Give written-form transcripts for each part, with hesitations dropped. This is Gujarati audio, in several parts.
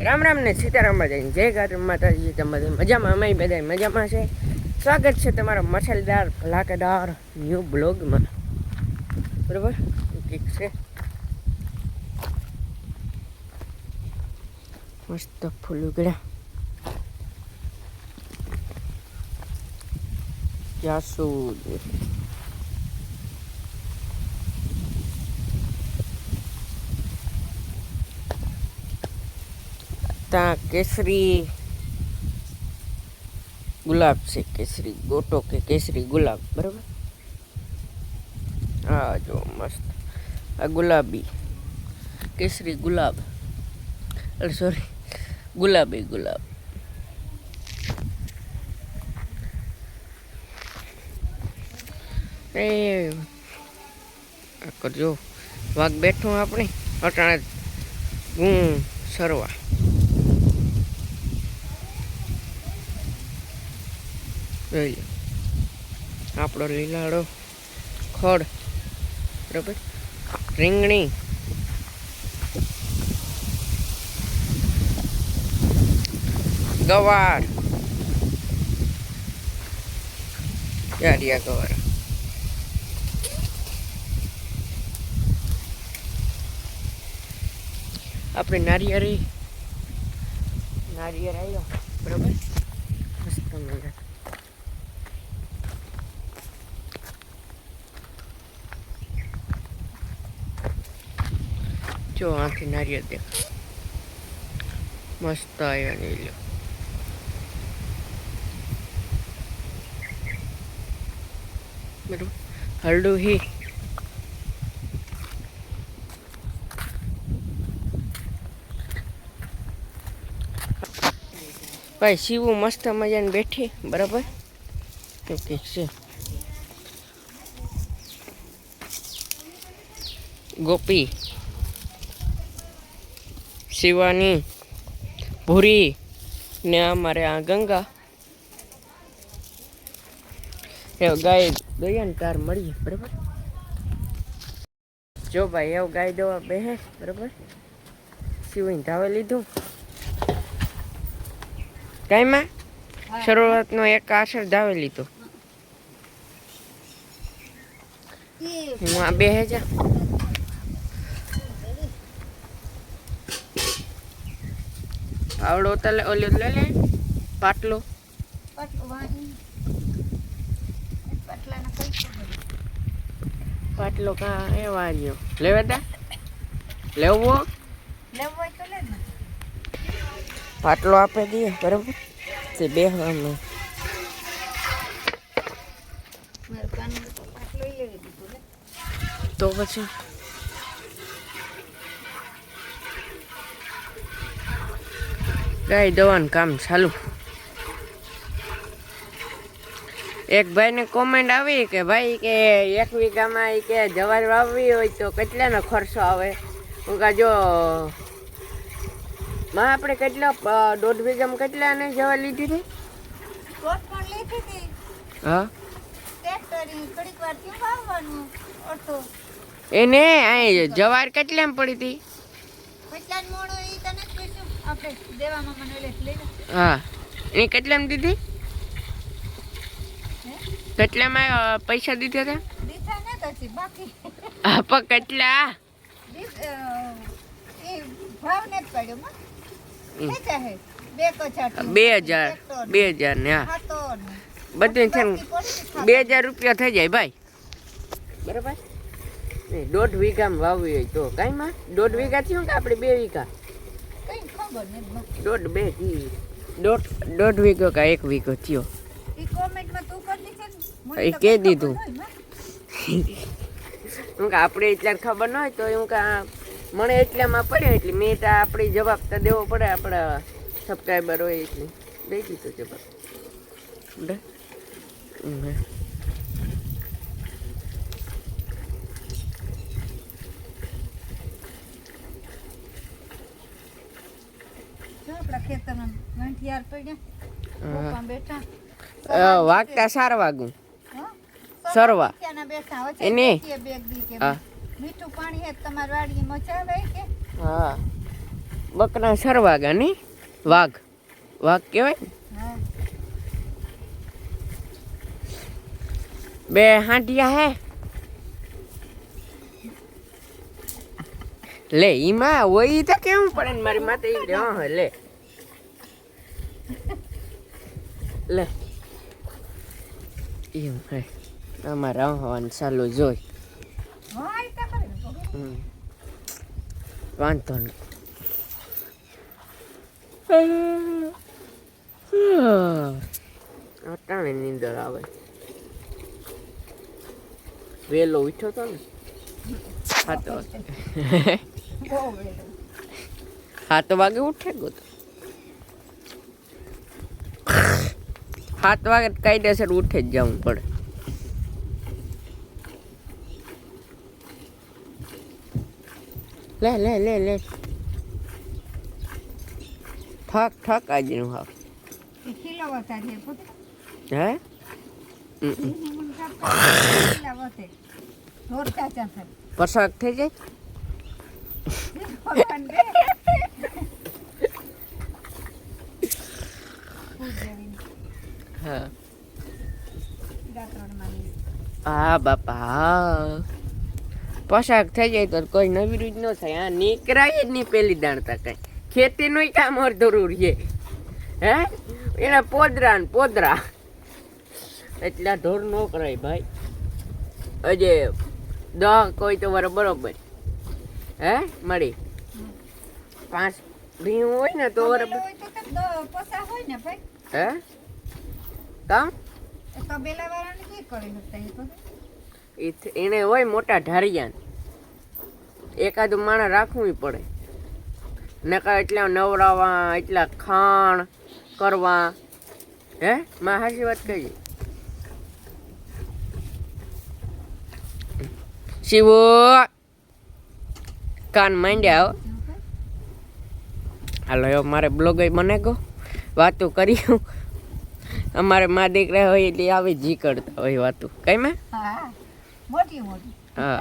રામ રામ ને સીતારામ બધાને જય ગાત માતાજી. તમે બધા મજામાં? અમે બધા મજામાં છે. સ્વાગત છે તમારા મસાલેદાર ભલાકેદાર ન્યૂ બ્લોગમાં. બરાબર, ઠીક છે. મસ્ત ફૂલ ઉગડ્યા. જાસૂદ ત્યાં કેસરી ગુલાબ છે. કેસરી ગોટો કે કેસરી ગુલાબ. બરાબર. હા જો મસ્ત આ ગુલાબી કેસરી ગુલાબ, સોરી ગુલાબી ગુલાબ. એ કરજો વાઘ બેઠું આપણે અટાણે હું સરવા જોઈ લો આપણો લીલાડો ખડ. બરાબર, રીંગણી, ગવાર, યારિયા ગવાર. આપણે નારિયેળ આવ્યો. બરાબર, મસ્ત મજા. જો આથી નારિયેળ દેખ મસ્ત આવ્યો ને લો. બરાબર, હરડું હી ભાઈ શીવું મસ્ત મજાને બેઠી. બરાબર, ઓકે છે. ગોપી, શિવાની, ભૂરી ને અમારે આ ગંગા. એ ગાય દઈએ ને તાર મળીએ. બરાબર, જો ભાઈ એવું ગાય દવા બેહે. બરાબર, શિવાઈને ધાવે લીધું. કાંઈમાં શરૂઆતનો એક આશર ધાવે લીધો. હું આ બેહે જા. આવડો તલે ઓલો લે લે પાટલો. પાટલો કા એ વાર્યો લેવા તા લેવો પાટલો આપે દઈએ. બરાબર, તે બેહવામાં તો પછી ગાય દવાનું કામ ચાલુ. એક ભાઈને કોમેન્ટ આવી કે ભાઈ કે 1 વીઘામાં કે જવાર વાવવી હોય તો કેટલાનો ખર્ચો આવે. હું કા જો માં આપણે કેટલા 1.5 વીઘામાં કેટલાને જવાર લીધી હતી? હા, એને આ જવાર કેટલામાં પડી હતી? હા, એ કેટલામાં દીધી? કેટલામાં પૈસા દીધા હતા? હા, પણ કેટલા? 2000 ને હા બધું છે ને 2000 રૂપિયા થઈ જાય ભાઈ. બરાબર, 1.5 વીઘામાં વાવવી હોય તો કાંઈ માં 1.5 વીઘા થયું કે આપણે 2 વીઘા? 1.5 વીઘો કા 1 વીઘો થયો એ કહી દીધું. હું કે આપણે એટલા ખબર ન હોય તો હું કે મને એટલામાં પડ્યો એટલે મેં તો આપણે જવાબ તો દેવો પડે. આપણા સબસ્ક્રાઈબર હોય એટલે દઈ દીધો જવાબ. વાગતા 4 વાગું સરવા એને મીઠું પાણી હે તમારી વાડીએ મજા આવે કે? હા, બકરા સરવાગા ની વાઘ વાઘ કહેવાય ને હા બે હાંડિયા હે લે ઈમાં હોય ઈ તો કેવું પડે ને મારી માથે ઈ હા લે લે એમ હે અમારે હવાનું ચાલુ જોઈ હોય તો કરે ને તો વાંધો નહીં અટાણે નીંદર આવે વેલો ઉઠ્યો તો ને સાત વાગે બહુ વેલું 7 વાગે ઉઠે ગયો તો 7 વાગે કાયદેસર ઉઠે જ જવું પડે લે લે લે લે ઠક ઠક આજનું હાવ એ ખીલો વતાડે પોતે હે મન કાપતા ખીલા વતે રોટકા ચાંથા પસાક થઈ જાય ભગવાન રે હા ગાત્રોડ માં હા બાપા હા પોશાક થઈ જાય તો કોઈ નવીરું જ ન થાય આ નીકળાય જ નહીં પેલી દાણતા કઈ ખેતીનું કામ અડધું છે હે એના પોદરા ને પોદરા એટલા ઢોર ન કરાય ભાઈ અજે દહ કોઈ તો બરોબર હે મળી 5 ભીનું હોય ને તો બરોબર પસા હોય ને ભાઈ હે કામ તબેલા વાળાને શું કરી શકતા એ તો એને હોય મોટા ઢારિયાન એકાદું માણસ રાખવું પડે નકા એટલા નવરાવા એટલા ખાણ કરવા હે માં હાચી વાત કહીએ શિવો કાન માંડ્યા હો હાલો હવે મારે બ્લોગ બને ગયો વાતો કરી અમારે મા દીકરા હોય એટલે આવી જી કરતા હોય વાતો કઈ મેં હા મોટી મોટી હા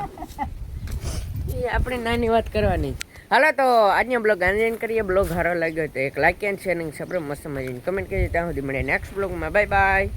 એ આપણે નાની વાત કરવાની હાલો તો આજનો બ્લોગ આનંદ કરીએ બ્લોગ સારો લાગ્યો તો એક લાઈક એન્ડ શેરિંગ સબસ્ક્રાઇબ મસ્ત મજાની કમેન્ટ કરી ત્યાં સુધી મળીએ નેક્સ્ટ બ્લોગમાં બાય બાય